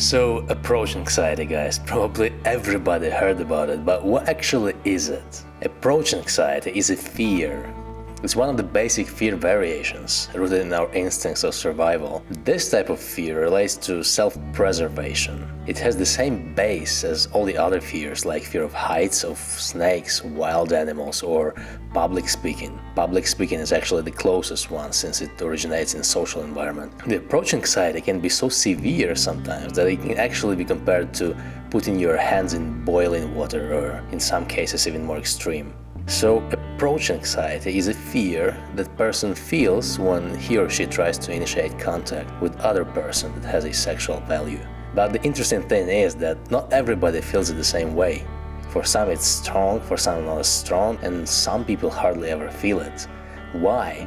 So, approach anxiety, guys. Probably everybody heard about it, but what actually is it? Approach anxiety is a fear. It's one of the basic fear variations rooted in our instincts of survival. This type of fear relates to self-preservation. It has the same base as all the other fears, like fear of heights, of snakes, wild animals, or public speaking. Public speaking is actually the closest one since it originates in social environment. The approach anxiety can be so severe sometimes that it can actually be compared to putting your hands in boiling water, or in some cases even more extreme. So, approach anxiety is a fear that person feels when he or she tries to initiate contact with other person that has a sexual value. But the interesting thing is that not everybody feels it the same way. For some it's strong, for some not as strong, and some people hardly ever feel it. Why?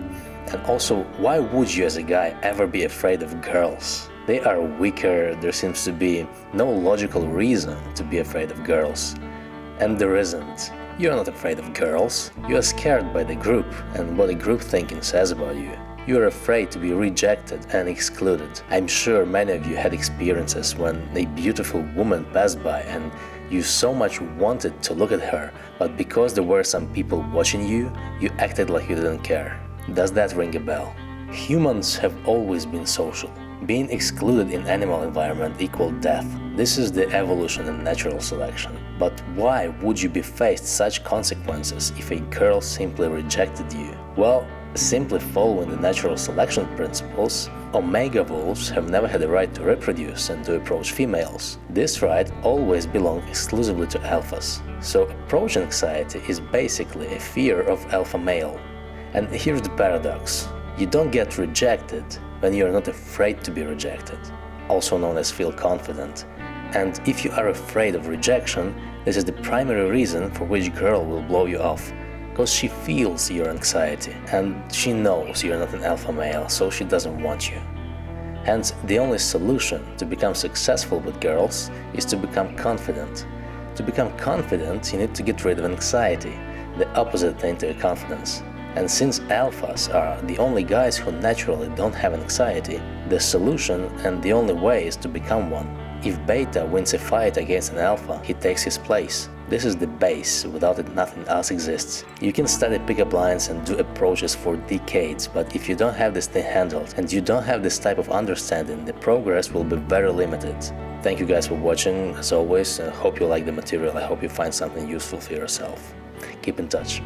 And also, why would you as a guy ever be afraid of girls? They are weaker, there seems to be no logical reason to be afraid of girls. And there isn't. You're not afraid of girls, you are scared by the group and what the group thinking says about you. You are afraid to be rejected and excluded. I'm sure many of you had experiences when a beautiful woman passed by and you so much wanted to look at her, but because there were some people watching you, you acted like you didn't care. Does that ring a bell? Humans have always been social. Being excluded in animal environment equaled death. This is the evolution and natural selection. But why would you be faced such consequences if a girl simply rejected you? Well, simply following the natural selection principles, omega wolves have never had the right to reproduce and to approach females. This right always belonged exclusively to alphas. So approach anxiety is basically a fear of alpha male. And here's the paradox. You don't get rejected when you are not afraid to be rejected, also known as feel confident. And if you are afraid of rejection, this is the primary reason for which girl will blow you off. Because she feels your anxiety and she knows you're not an alpha male, so she doesn't want you. Hence, the only solution to become successful with girls is to become confident. To become confident, you need to get rid of anxiety, the opposite thing to confidence. And since alphas are the only guys who naturally don't have anxiety, the solution and the only way is to become one. If beta wins a fight against an alpha, he takes his place. This is the base, without it nothing else exists. You can study pickup lines and do approaches for decades, but if you don't have this thing handled and you don't have this type of understanding, the progress will be very limited. Thank you guys for watching, as always, and I hope you like the material. I hope you find something useful for yourself. Keep in touch.